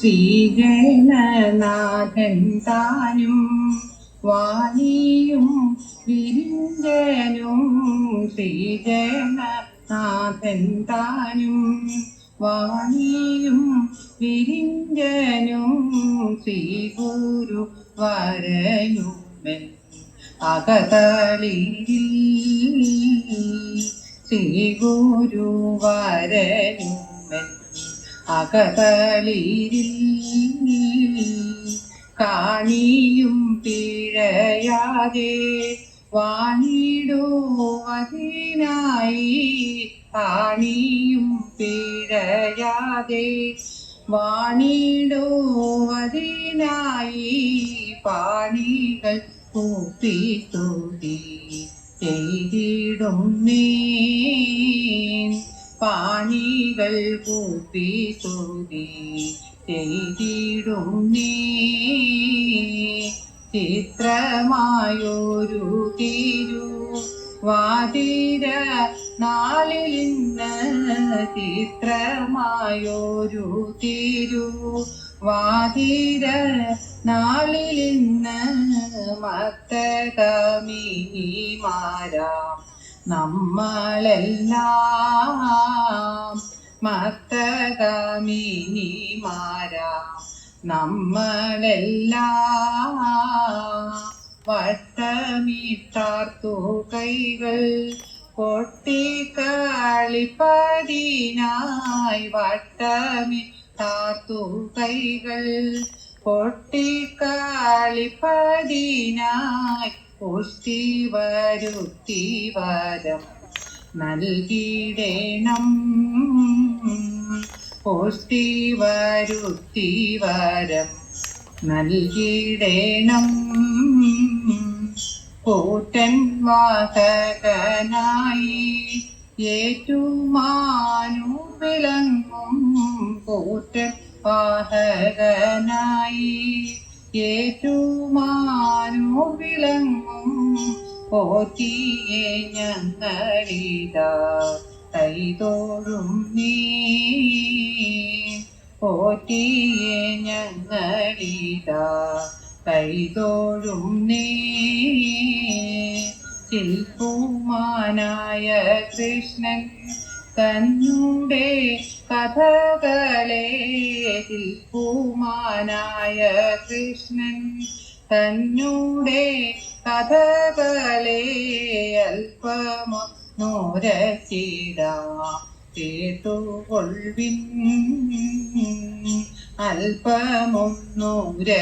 ശ്രീഗണനാഥൻ താനും വാണിയും വിരിഞ്ചനും ശ്രീഗണനാഥൻ താനും വാണിയും വിരിഞ്ചനും ശ്രീ ഗുരു വരനുമൻ അകതളിരിൽ ശ്രീ ഗുരു വരനുമൻ അകതളിരിൽ കാണിയും പിഴയാതെ വാണിടുവതിനായി കാണിയും പിഴയാതെ വാണിടുവതിനായി പാണികൾ കൂപ്പി സ്തുതി ചെയ്തിടും നീ പാണികൾ കൂപ്പി സ്തുതി ചെയ്തിടും നീ ചിത്രമായൊരു തിരു വാതിര നാളിലിന്ന് ചിത്രമായൊരു തിരു വാതിര നാളിലിന്ന് മത്തകമിനിമാരാം നമ്മളെല്ലാം മത്തകമിനിമാരാം നമ്മളെല്ലാം വട്ടമിട്ടാർത്തു കൈകൾ പൊട്ടിക്കളിപ്പതിനായി വട്ടമിട്ടാർത്തു കൈകൾ പൊട്ടിക്കളിപ്പതിനായി പുഷ്ടി വരുത്തി വരം നൽകിടേണം പുഷ്ടി വരുത്തി വരം നൽകിടേണം കൂറ്റൻ വാഹകനായി ഏറ്റുമാനു വിളങ്ങും കൂറ്റൻ വാഹകനായി ഏറ്റുമാനു വിളങ്ങും പോറ്റിയെ ഞങ്ങളിതാ കൈതോഴും നീ പോറ്റിയെ ഞങ്ങളിതാ കൈതോഴും നീ ശില്പുമാനായ കൃഷ്ണൻ തന്നുടെ കഥകളെ ശില്പുമാനായ കൃഷ്ണൻ തന്നുടെ കഥകളെ അല്പമൊന്നുരച്ചിടാം കേട്ടുകൊള്ളിൻ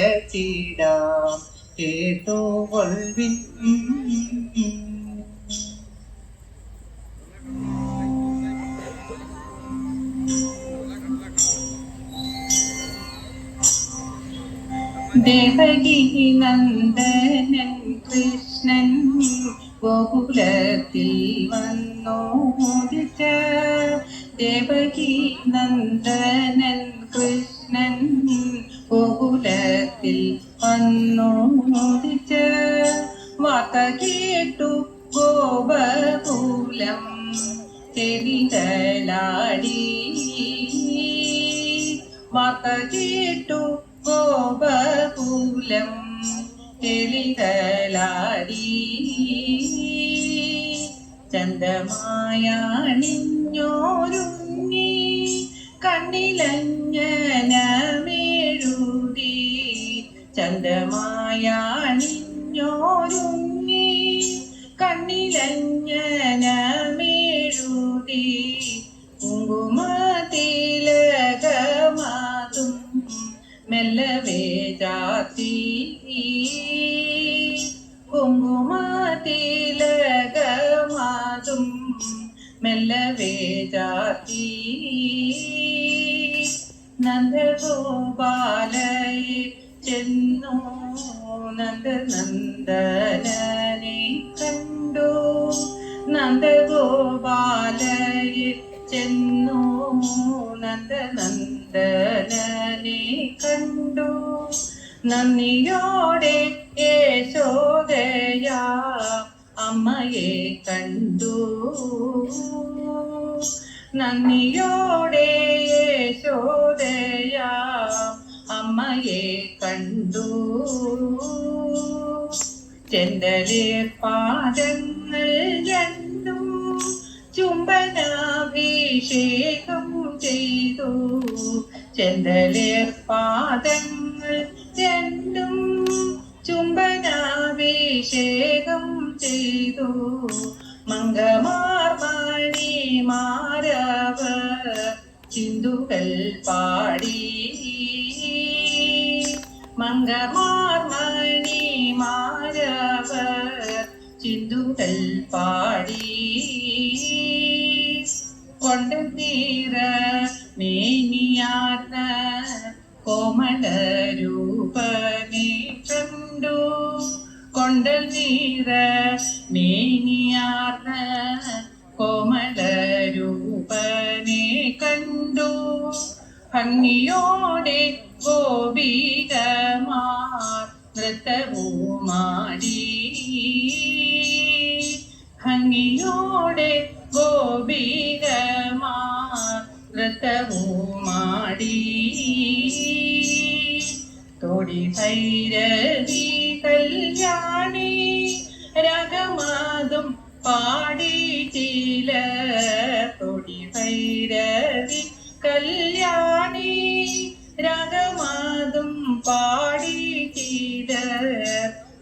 അല്പമൊന്നുരച്ചിടാം കേട്ടുകൊള്ളിൻ ദേവകി നന്ദനൻ കൃഷ്ണൻ ഗോകുലത്തിൽ വന്നോദിച്ച ദേവകി നന്ദനൻ കൃഷ്ണൻ ഗോകുലത്തിൽ വന്നോദിച്ച വാർത്ത കേട്ടു ഗോപകുലം തെളിതലാടി വാർത്ത കേട്ടു ഗോപകുലം തെളിതലാടി ചന്തമായണിഞ്ഞോരുങ്ങി കണ്ണിലഞ്ജനമെഴുതി ചന്തമായണിഞ്ഞോരുങ്ങി കണ്ണിലഞ്ജനമെഴുതി കുങ്കുമതിലകമാതും മെല്ലവേ ചാത്തി കുങ്കുമതിലകമാതും മെല്ലവേ ചാത്തി നന്ദഗോപാലയെ ചെന്നു നന്ദനന്ദനനെ കണ്ടു നന്ദഗോപാലയെ ചെന്നു നന്ദനന്ദനനെ കണ്ടു നന്ദിയോടെ യശോദയ അമ്മയെ കണ്ടു നന്ദിയോടെ യശോദയ അമ്മയെ കണ്ടു. ചെന്തളിർ പാദങ്ങൾ രണ്ടും ചുംബനാഭിഷേകം ചെയ്തു. ചെന്തളിർ പാദങ്ങൾ രണ്ടും ചുംബനാഭിഷേകം ചെയ്തു. മംഗമാർമണിമാരവർ ചിന്തുകൾ പാടി. മംഗമാർമണിമാരവർ ചിന്തുകൾ പാടി. കൊണ്ടനീറ മേനിയാർന്ന കോമളരൂപനെ കണ്ടു. കൊണ്ടനീറ മേനിയാർന്ന കോമളരൂപനെ കണ്ടു. ഭംഗിയോടെ ഗോപികമാർ നൃത്തവുമാടി. ഭംഗിയോടെ ഗോപികമാർ നൃത്തവുമാടി. തോടി ഭൈരവി കല്യാണി രാഗമാതും പാടി ചില. തോടി ഭൈരവി കല്യാണി രാഗമാതും പാടി ചില.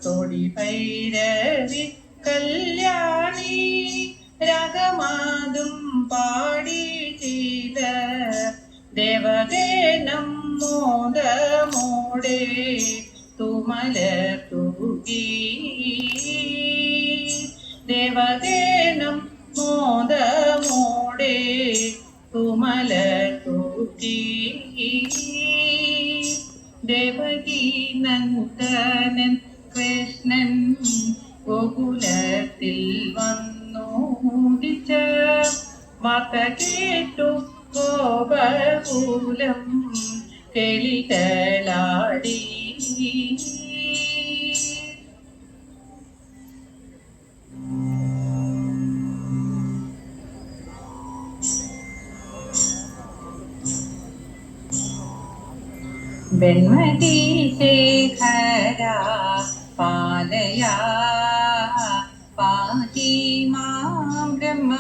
തോടി ഭൈരവി കല്യാണി രാഗമാതും പാടി ചില. ദേവഗേനം മോദമോടെ തുമലർ തൂകി. ദേവഗേനം മോദമോടെ തുമലർ തൂകി. ദേവകി നന്ദനൻ കൃഷ്ണൻ ഗോകുലത്തിൽ വന്നോദിച്ച വാർത്ത കേട്ടു ഗോപകുലം കിളികളാടി. വെൺമതി ശേഖര പാലയ പാതി മാം ബ്രഹ്മ.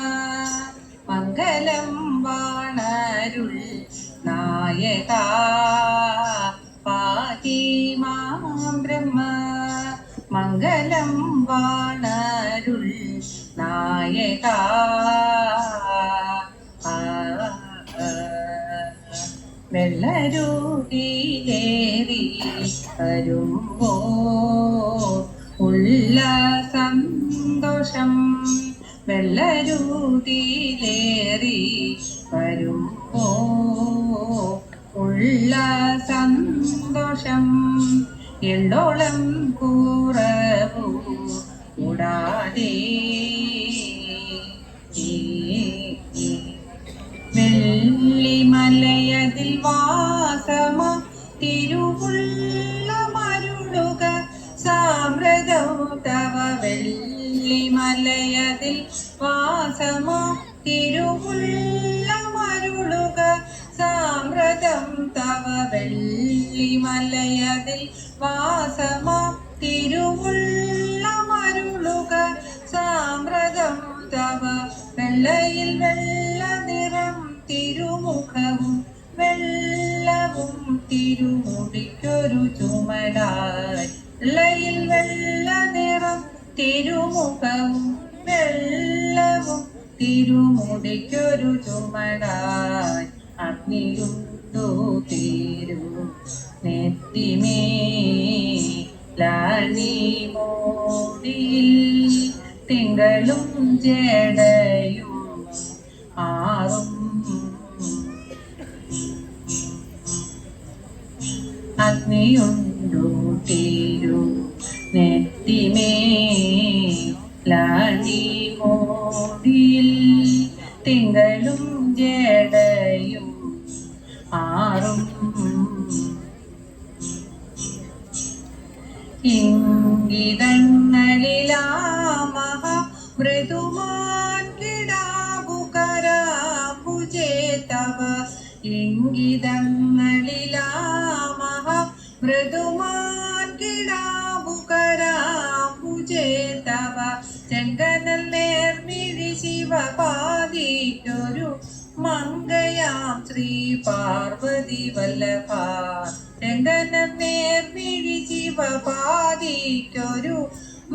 മംഗളം വാണരുൾ നായക പാതി മാം ബ്രഹ്മ. മംഗളം വാണരുൾ നായക. വെള്ളരൂടിലേറി വരുമ്പോ ഉള്ള സന്തോഷം. വെള്ളരൂടിലേറി വരുമ്പോ ഉള്ള സന്തോഷം. എള്ളോളം കുറവു കൂടാതെ വെള്ളിമലയതിൽ വാസമ തിരുവുള്ള മരുളുക സാമ്രതം തവ. വെള്ളിമലയതിൽ വാസമ തിരുവുള്ള മരുളുക സാമ്രതം തവ. വെള്ളിമലയതിൽ വാസമ തിരുവുള്ള മരുളുക സാമ്രതം തവ. വെള്ളയിൽ വെള്ള നിറം തിരുമുഖവും വെള്ളവും തിരുമുടിക്കൊരു ചുമടായി. വെള്ളയിൽ വെള്ള നിറം തിരുമുഖവും വെള്ളവും തിരുമുടിക്കൊരു ചുമടായി. അഗ്നിയുണ്ടു തിരു നെറ്റിമേ ലാണി മോടിയിൽ. തിങ്കളും ജടയും ആറും അഗ്നിയുണ്ടു തിരു നെറ്റിമേ ലാണി മോടിയിൽ. തിങ്കളും ജടയും ആറും ഇംഗിതങ്ങളിലാ മഹാ മൃദുമാൻ കിടാബുകരാഭുജേ തവ. ഇംഗിതങ്ങളിലാ മഹാ മൃദുമാൻ കിടാവുകരാമ്പുചേതവ ചെങ്കനൽ നേർമിഴി ശിവപാദിക്കൊരു മംഗയാം ശ്രീ പാർവതി വല്ലഭ ചെങ്കനൽ നേർമിഴി ശിവപാദിക്കൊരു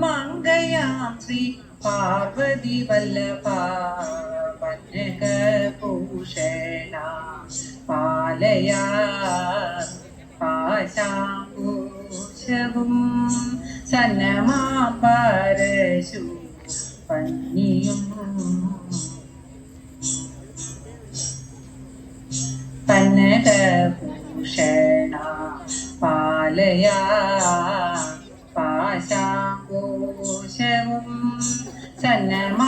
മംഗയാം ശ്രീ പാർവതി വല്ലഭ വജ്രകഭൂഷണ പാലയാ പാശാംകുശവും സന്നമാപരശു പന്നിയും കനകഭൂഷണ പാലയാ പാശാംകുശവും സന്നമാപരശു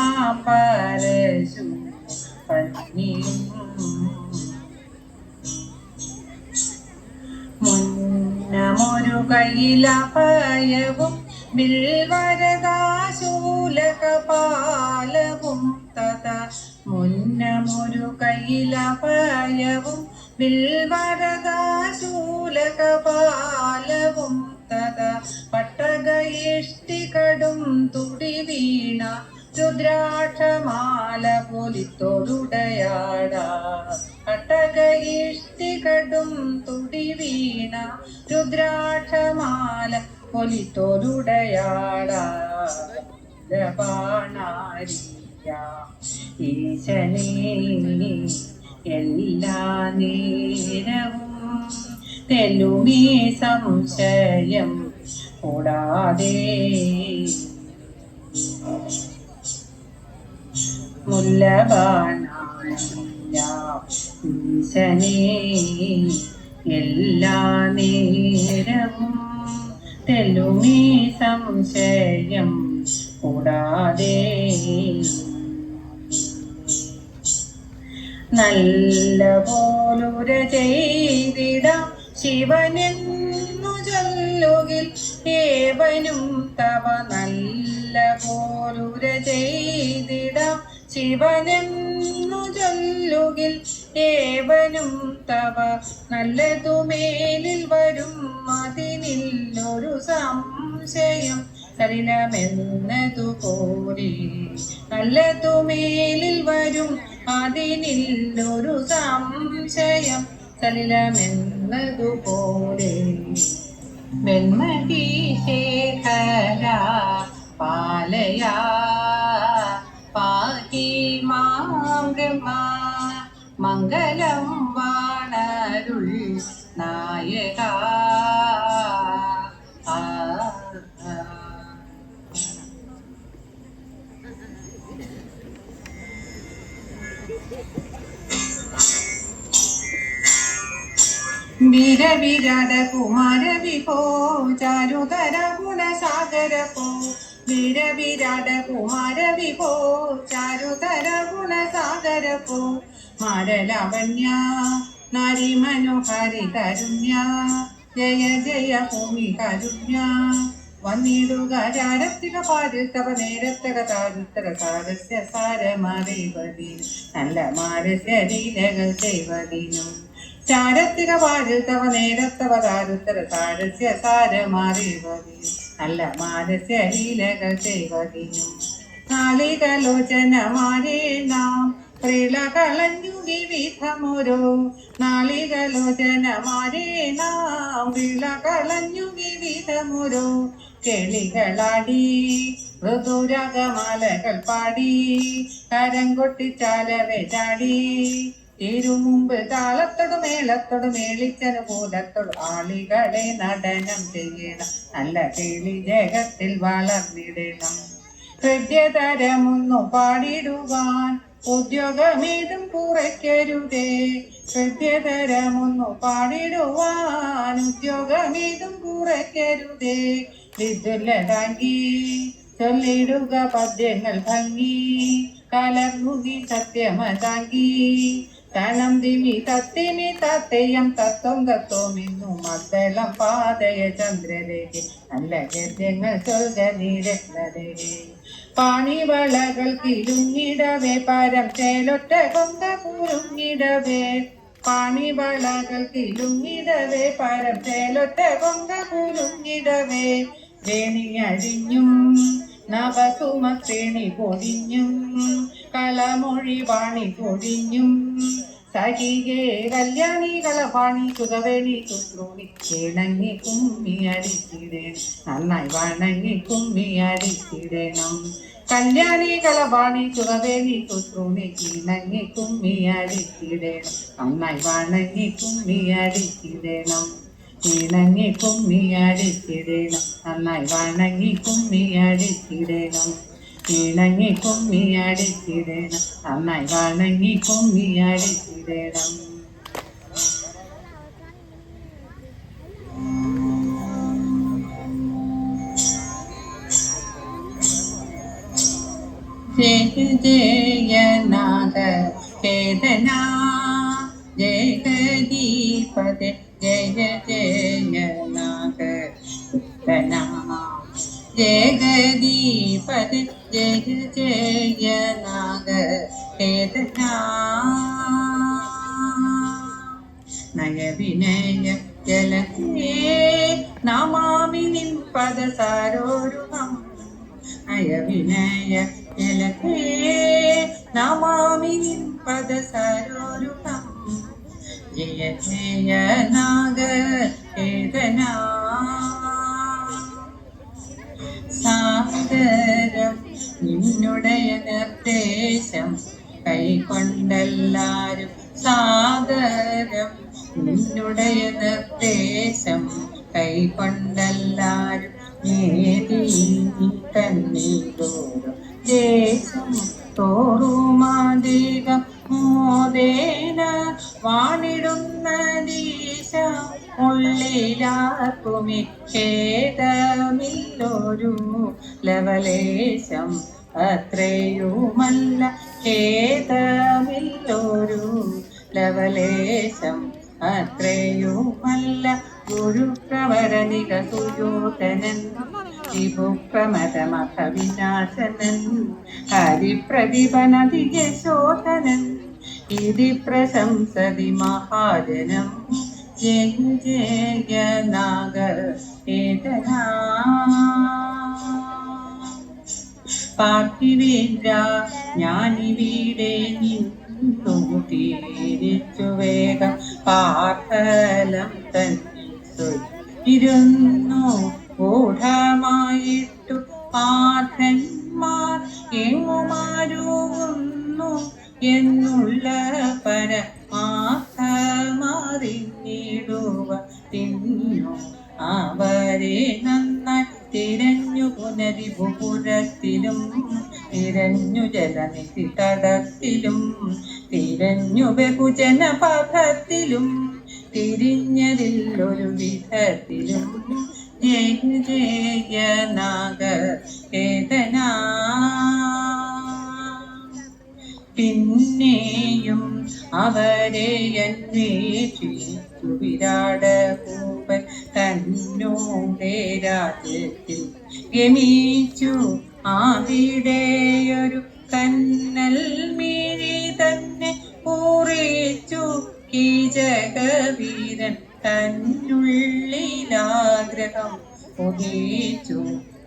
പന്നിയും മുന്നമൊരു കൈലഭയവും വിൽവരദാശൂലകപാലവും തഥ മുന്നമൊരു കൈലഭയവും വിൽവരദാശൂലകപാലവും തഥ പട്ടകയിഷ്ടികടും തുടി വീണ രുദ്രാക്ഷമാല പൊലിത്തൊടുടയാട പട്ടകയിഷ്ടികടും തുടി വീണ രുദ്രാക്ഷമാല പൊലിത്തൊടുടയാട ലപാണാരിയ ഈശനേ എല്ലാ നേരവും തെല്ലുമേ സംശയം കൂടാതെ മുല്ലബാണായ ഈശനേ എല്ലാ നേരവും തെല്ലുമേ സംശയം കൂടാതെ നല്ല പോലുര ചെയ്തിടാം ശിവനെന്നു ചൊല്ലുകിൽ ഏവനും തവ നല്ല പോലുര ചെയ്തിടാം ശിവനെന്നു ചൊല്ലുകിൽ ഏവനും തവ നല്ലതുമേലിൽ വരും അതിനില്ലൊരു സംശയം സലിലമെന്നതുപോലെ നല്ലതുമേലിൽ വരും അതിനില്ലൊരു സംശയം സലിലമെന്നതുപോലെ വെൺമതി ശേഖര പാലയാ പാഹി മാം ബ്രഹ്മ മംഗളം വാണരുൾ നായക വീരവിരാട കുമാര വിഭോ ചാരുധര ഗുണസാഗര പോ വീരവിരാട കുമാര വിഭോ ചാരുധര ഗുണസാഗര പോ മാരലാവണ്യ നാരി മനോഹരി കരുണ്യ ജയ ജയ ഭൂമി കരുണ്യ വന്നിടുക ചാരത്തിക പാരുത്തവ നേരത്തക താരുത്തക താരസ്യ സാരമറിവതി നല്ല മാരസ്യ ലീലകൾ ചെയ്വതിനും ചാരത്തിക പാരുത്തവ നേരത്തവ താരുത്തര താരസ്യ സാരമറിവതി നല്ല മാരസ്യ ലീലകൾ ചെയ്വതിനും നാളികലോചനമാരേ നാം പ്രിള കളഞ്ഞു വിവിധമൊരു നാളികലോചനമാരേ നാം പ്രിള കളഞ്ഞു വിവിധമൊരു ചെളികളാടി ഋതുരാഗമാലകൾ പാടി കരം കൊട്ടിച്ചാലവെ ചാടി തിരുമുമ്പ് താളത്തോട് മേളത്തോട് മേളിച്ചനുകൂലത്തോട് ആളികളെ നടനം ചെയ്യണം നല്ല കേളി ജഗത്തിൽ വളർന്നിടണം ഹൃദ്യതരമൊന്നു പാടിടുവാൻ ഉദ്യോഗമേതും കുറയ്ക്കരുതേ ഹൃദ്യതരമൊന്നു പാടിടുവാൻ ഉദ്യോഗമേതും കുറയ്ക്കരുതേ വിദ്യുല്ലതാങ്കി ചൊല്ലിടുക പദ്യങ്ങൾ ഭംഗി കലർമുകി സത്യമതാങ്കി തണം ദിമി തത്തിമി തത്തയം തത്വം തത്വമിന്നു മദ്ദളം പാതയ ചന്ദ്രരേഖ നല്ല ഗദ്യങ്ങൾ ചൊൽക നിരക്തരേ പാണിവളകൾ കിലുങ്ങിടവേ പരം ചേലൊറ്റ കൊങ്ക കുരുങ്ങിടവേ പാണിവളകൾ കിലുങ്ങിടവേ പരത്തേലൊറ്റ കൊങ്ക കുലുങ്ങിടവേ വേണിയടിഞ്ഞും നവസുമശ്രേണി പൊഴിഞ്ഞും കളമൊഴി വാണി പൊഴിഞ്ഞും സഖികേ കല്യാണികള പാണി സുഖവേണി ശുശ്രൂണി ഇണങ്ങി കുമ്മി അടിച്ചിടേണം നന്നായി വണങ്ങി കുമ്മി അടിച്ചിടണം കല്യാണികള പാണി സുഖവേണി ശുശ്രൂണി ഇണങ്ങി കുമ്മി അടിച്ചിടണം നന്നായി വണങ്ങി കുമ്മി അടിച്ചിടണം ഇണങ്ങി കുമ്മി അടിച്ചിടണം നന്നായി വണങ്ങി കുമ്മി അടിച്ചിടണം ഇണങ്ങി കുമ്മി അടിച്ചിടണം നന്നായി വണങ്ങി കുമ്മി അടിച്ചിടണം ജയ ജയനാഥ ചേതന ജഗദീപദേ ജയ ജയനാഥ ചേതന ജഗദീപദേ ജയ ജയനാഥ ചേതന നയവിനയ ജലേ നമാമി നിൻ പദസാരോരുഹം നയവിനയ ജലേ നമാമി നിൻ പദസാരോരുഹം ജയ ജയ നാഗ ചേതന സാദരം നിന്നുടയ നിർദ്ദേശം കൈക്കൊണ്ടെല്ലാരും സാദരം നിന്നുടയ നിർദ്ദേശം കൈക്കൊണ്ടെല്ലാരും തന്നീതോറും ദേശം തോറുമാധികം മോദേന വാണിടുന്ന ദീശ ഉള്ളിലാർക്കുമി ഖേദമില്ലൊരു ലവലേശം അത്രയുമല്ല ഖേദമില്ലൊരു ലവലേശം അത്രയുമല്ല ഗുരുപ്രവരനിക സുയോധനൻ വിഭുപ്രമദമഖ വിനാശനൻ ഹരിപ്രതിപനതി യശോധനൻ ഇതി പ്രശംസതി മഹാജനം ജയ ജയ നാഗ ചേതന പാർത്ഥിവേന്ദ്ര ഞാനിവിടെ നിന്നു തിരിച്ചു വേഗം പാർത്തലം തന്നെ ഇരുന്നു ഗൂഢമായിട്ടു പാർത്ഥന്മാർ എങ്ങുമാരുന്നു എന്നുള്ള പരമാർത്ഥമറിഞ്ഞിടുക തിന്നു അവരെ നന്നായി തിരഞ്ഞു പുനരിപുരത്തിലും തിരഞ്ഞു ജലനിധി തടത്തിലും തിരഞ്ഞു ബഹുജന പഥത്തിലും തിരിഞ്ഞതിലൊരു വിധത്തിലും ജയ ജയ നാഗ ചേതന പിന്നെയും അവരെ അന്വേഷിച്ചു വിരാടഭൂപൻ തന്നോടെ രാജ്യത്തിൽ ഗമിച്ചു അവിടെയൊരു കന്നൽ മിഴി തന്നെ പൂറിച്ചു കീചകവീരൻ തന്നുള്ളിലാഗ്രഹം ഉദിച്ചു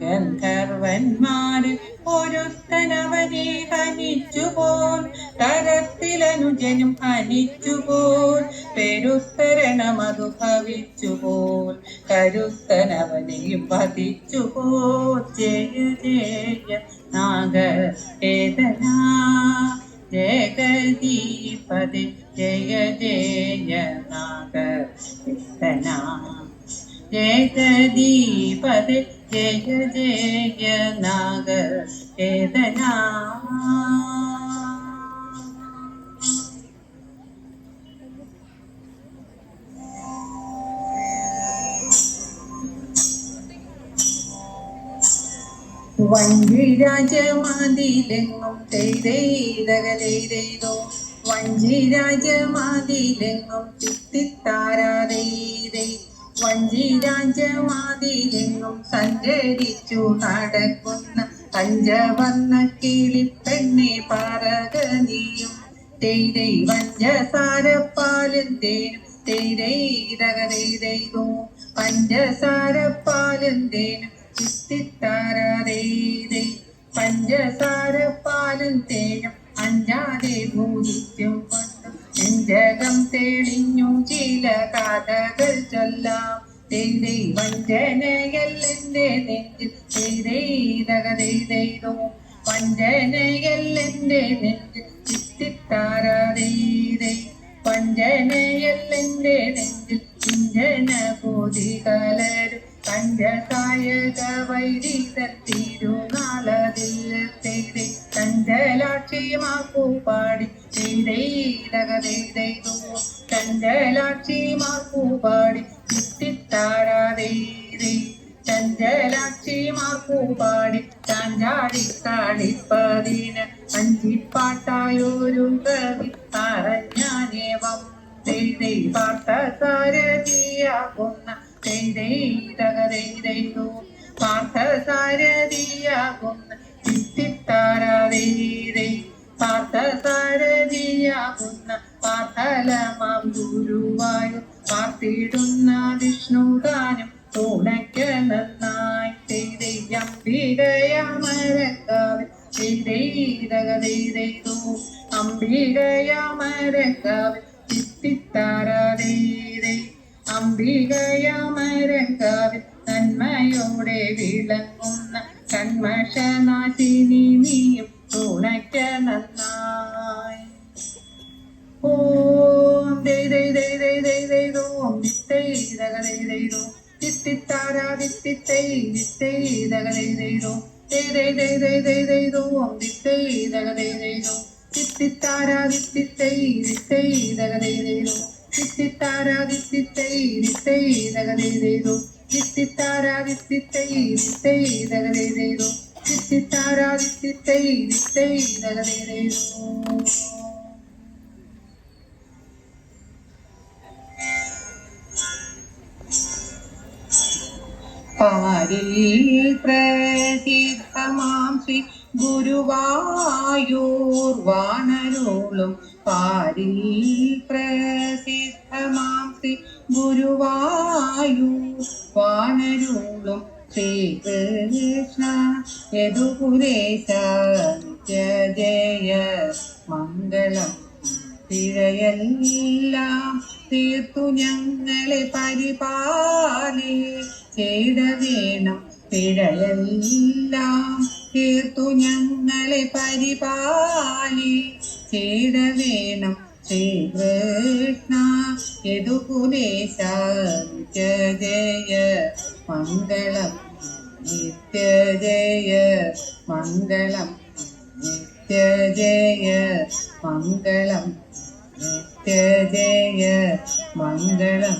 ഗന്ധർവന്മാര് ഒരുത്തനവനെ ഹനിച്ചുപോൽ തരത്തിലനുജനും ഹനിച്ചുപോൽ പെരുത്തരണമതു ഭവിച്ചുപോൽ കരുത്തനവനെയും വധിച്ചുപോൽ ജയ ജയ നാഗ ചേതന ജഗദീപദേ ജയ ജയ നാഗ ചേതന ജഗദീപദേ ജയ ജയ നാഗ ചേതന വഞ്ചിരാജമാതിലെങ്ങും ചെയ്തോ വഞ്ചിരാജമാതിലെങ്ങും തിത്തിത്താരാതെയ്തേ വഞ്ചിരാജമാതിലെങ്ങും സഞ്ചരിച്ചു നടക്കുന്ന പഞ്ചവർണ്ണ കിളിപ്പെണ്ണെ പറകനിയും തേരൈ പഞ്ചസാരപ്പാലും തേനും തേരൈ തകതൈതൈതോ പഞ്ചസാരപ്പാലും തേനും ചിത്തിത്താരതൈതൈ പഞ്ചസാരപ്പാലും തേനും അഞ്ചാതെ ഭൂജിച്ചും കൊണ്ടും നെഞ്ചകം തെളിഞ്ഞു ചില കഥകൾ ചൊല്ലാം തേരൈ വഞ്ചനയല്ലെന്റെ നെഞ്ചിൽ തേരൈ തകതൈതൈതോ വഞ്ചനയല്ലെന്റെ നെഞ്ചിൽ ചിത്തിത്താരതൈതൈ വഞ്ചനയല്ലെന്റെ നെഞ്ചിൽ ചിഞ്ചന പൂതി കലരും പഞ്ചസായക വൈദിക തിരുനാളതിൽ തേരൈ ചഞ്ചലാക്ഷിമാക്കു പാടി തേരൈ തകതൈതൈതോ ചഞ്ചലാക്ഷിമാക്കു പാടി ചിത്തിത്താരതൈതൈ ചഞ്ചലാക്ഷിമാക്കു പാടി ചാഞ്ചാടി കളിപ്പതിന് അഞ്ചിപ്പാട്ടായൊരു കവി പറഞ്ഞാനേവം തേരൈ പാർത്ഥസാരഥിയാകുന്ന തേരൈ തകതൈതൈതോ പാർത്ഥസാരഥിയാകുന്ന ചിത്തിത്താരതൈതൈ പാർത്ഥസാരഥിയാകുന്ന പാർത്ഥലമാം ഗുരുവായൂർ പാർത്തിടുന്ന വിഷ്ണുദാനം തുണയ്ക്ക് നന്നായി തേരൈ അംബികയമരക്കാവിൽ തേരൈ തകതൈതൈതോ അംബികയമരക്കാവിൽ ചിത്തിത്താരതൈതൈ അംബികയമരക്കാവിൽ നന്മയോടെ വിളങ്ങുന്ന കന്മഷനാശിനി നീയും തുണയ്ക്ക് നന്നായി ഓം ദൈതൈ ദൈതൈ ദൈതൈതോ നിത്തൈ തകതൈതൈതോ ചിത്തിത്താരാദിത്തൈ നിത്തൈ തകതൈതൈതോ ദൈതൈ ദൈതൈ ദൈതൈതോ നിത്തൈ തകതൈതൈതോ ചിത്തിത്താരാദിത്തൈ നിത്തൈ തകതൈതൈതോ ചിത്തിത്താരാദിത്തൈ നിത്തൈ തകതൈതൈതോ ചിത്തിത്താരാദിത്തൈ നിത്തൈ തകതൈതൈതോ ചിത്തിത്താരാദിത്തൈ നിത്തൈ തകതൈതൈതോ പാരിൽ പ്രസിദ്ധമാം ശ്രീ ഗുരുവായൂർ വാണരുളും പാരിൽ പ്രസിദ്ധമാം ശ്രീ ഗുരുവായൂർ വാണരുളും ശ്രീകൃഷ്ണ യദുകുലേശ ജയ മംഗളം പിഴയെല്ലാം തീർത്തു ഞങ്ങളെ പരിപാലി ചെയ്തവേണം പിഴയെല്ലാം തീർത്തു ഞങ്ങളെ പരിപാലി ചെയ്തവേണം ശ്രീകൃഷ്ണ യദുകുലേശ ജയ മംഗളം നിത്യജയ മംഗളം നിത്യജയ മംഗളം നിത്യജയ മംഗളം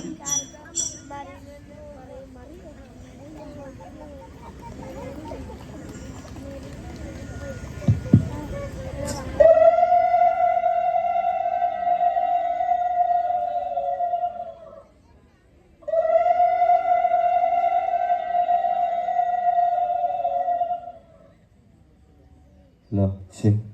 لا شيء